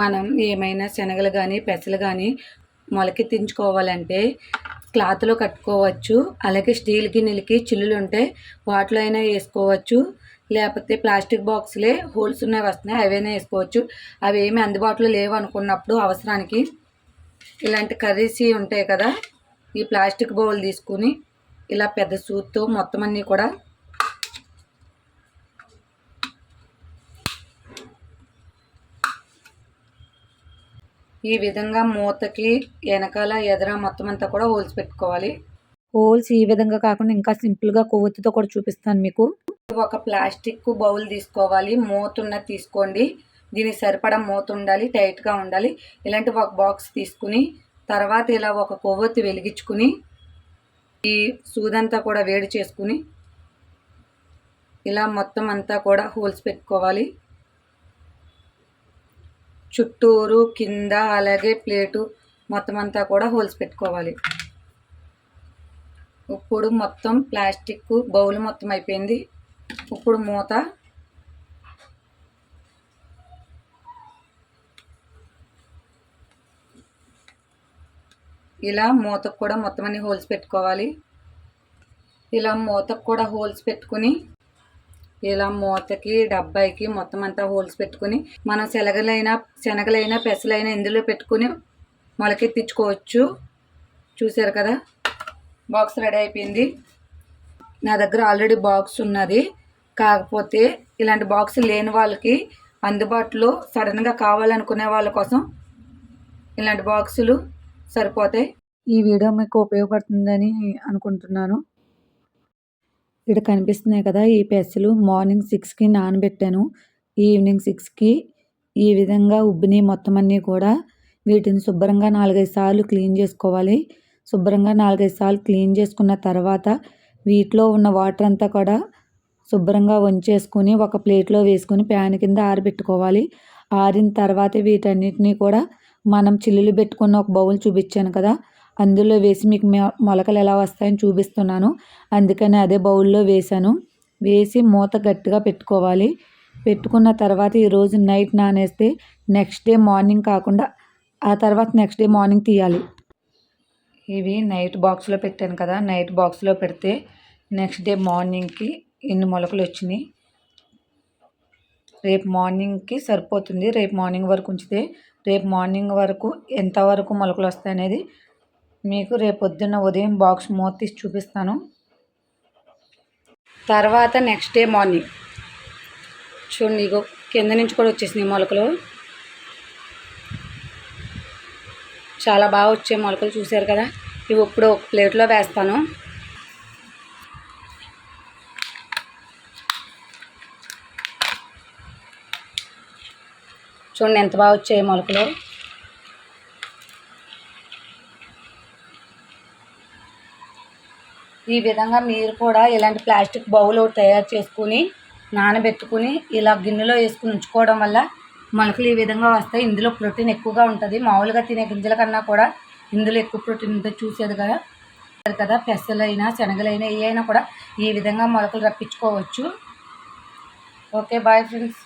మనం ఏమైనా శనగలు కానీ పెసలు కానీ మొలకెత్తించుకోవాలంటే క్లాత్లో కట్టుకోవచ్చు. అలాగే స్టీల్ గిన్నెలకి చిల్లులు ఉంటే వాటిలో అయినా వేసుకోవచ్చు. లేకపోతే ప్లాస్టిక్ బాక్సులే హోల్స్ ఉన్నాయి వస్తున్నాయి, అవైనా వేసుకోవచ్చు. అవి ఏమి అందుబాటులో లేవు అనుకున్నప్పుడు అవసరానికి ఇలాంటి కర్రీస్ ఉంటాయి కదా, ఈ ప్లాస్టిక్ బౌల్ తీసుకుని ఇలా పెద్ద సూత్తో మొత్తం అన్నీ కూడా ఈ విధంగా మూతకి వెనకాల ఎదర మొత్తం అంతా కూడా హోల్స్ పెట్టుకోవాలి. హోల్స్ ఈ విధంగా కాకుండా ఇంకా సింపుల్గా కొవ్వొత్తితో కూడా చూపిస్తాను మీకు. ఒక ప్లాస్టిక్ బౌల్ తీసుకోవాలి, మూత ఉన్నది తీసుకోండి. దీనికి సరిపడా మూత ఉండాలి, టైట్గా ఉండాలి. ఇలాంటి ఒక బాక్స్ తీసుకుని తర్వాత ఇలా ఒక కొవ్వొత్తి వెలిగించుకుని ఈ సూదంతా కూడా వేడి చేసుకుని ఇలా మొత్తం అంతా కూడా హోల్స్ పెట్టుకోవాలి. చుట్టూరు కింద అలాగే ప్లేటు మొత్తం అంతా కూడా హోల్స్ పెట్టుకోవాలి. ఇప్పుడు మొత్తం ప్లాస్టిక్ బౌల్ మొత్తం అయిపోయింది. ఇప్పుడు మూత ఇలా మూతకు కూడా మొత్తం అన్ని హోల్స్ పెట్టుకోవాలి. ఇలా మూతకు కూడా హోల్స్ పెట్టుకుని ఇలా మూతకి డబ్బాయికి మొత్తం అంతా హోల్స్ పెట్టుకుని మనం శనగలైనా పెసలైనా ఇందులో పెట్టుకుని మొలకెత్తించుకోవచ్చు. చూసారు కదా, బాక్స్ రెడీ అయిపోయింది. నా దగ్గర ఆల్రెడీ బాక్స్ ఉన్నది. కాకపోతే ఇలాంటి బాక్స్ లేని వాళ్ళకి అందుబాటులో సడన్గా కావాలనుకునే వాళ్ళ కోసం ఇలాంటి బాక్సులు సరిపోతాయి. ఈ వీడియో మీకు ఉపయోగపడుతుందని అనుకుంటున్నాను. ఇక్కడ కనిపిస్తున్నాయి కదా, ఈ పెసలు మార్నింగ్ 6కి నానబెట్టాను. ఈవినింగ్ 6కి ఈ విధంగా ఉబ్బిని మొత్తం అన్నీ కూడా. వీటిని శుభ్రంగా 4-5 సార్లు క్లీన్ చేసుకోవాలి. శుభ్రంగా 4-5 సార్లు క్లీన్ చేసుకున్న తర్వాత వీటిలో ఉన్న వాటర్ అంతా కూడా శుభ్రంగా వంచేసుకుని ఒక ప్లేట్లో వేసుకుని ప్యాన్ కింద ఆరబెట్టుకోవాలి. ఆరిన తర్వాత వీటన్నిటినీ కూడా మనం చిల్లులు పెట్టుకున్న ఒక బౌల్ చూపించాను కదా, అందులో వేసి మీకు మొలకలు ఎలా వస్తాయని చూపిస్తున్నాను. అందుకని అదే బౌల్లో వేసాను. వేసి మూత గట్టిగా పెట్టుకోవాలి. పెట్టుకున్న తర్వాత ఈరోజు నైట్ నానేస్తే నెక్స్ట్ డే మార్నింగ్ కాకుండా ఆ తర్వాత నెక్స్ట్ డే మార్నింగ్ తీయాలి. ఇవి నైట్ బాక్స్లో పెట్టాను కదా, నైట్ బాక్స్లో పెడితే నెక్స్ట్ డే మార్నింగ్కి ఎన్ని మొలకలు వచ్చినాయి. రేపు మార్నింగ్కి సరిపోతుంది. రేపు మార్నింగ్ వరకు ఉంచితే రేపు మార్నింగ్ వరకు ఎంతవరకు మొలకలు వస్తాయనేది మీకు రేపు పొద్దున్న ఉదయం బాక్స్ మూత తీసి చూపిస్తాను. తర్వాత నెక్స్ట్ డే మార్నింగ్ చూడండి, ఇగో కింద నుంచి కూడా వచ్చేసినాయి మొలకలు. చాలా బాగా వచ్చే మొలకలు చూసారు కదా. ఇవి ఇప్పుడు ఒక ప్లేట్లో వేస్తాను. చూడండి ఎంత బాగా వచ్చాయి మొలకలు. ఈ విధంగా మీరు కూడా ఇలాంటి ప్లాస్టిక్ బౌల్ తయారు చేసుకుని నానబెట్టుకుని ఇలా గిన్నెలో వేసుకుని ఉంచుకోవడం వల్ల మొలకలు ఈ విధంగా వస్తాయి. ఇందులో ప్రోటీన్ ఎక్కువగా ఉంటుంది. మామూలుగా తినే గింజల కన్నా కూడా ఇందులో ఎక్కువ ప్రోటీన్ ఉంటుంది. చూసేది కదా పెసలైనా శనగలైనా ఏ అయినా కూడా ఈ విధంగా మొలకలు రప్పించుకోవచ్చు. Okay, bye friends.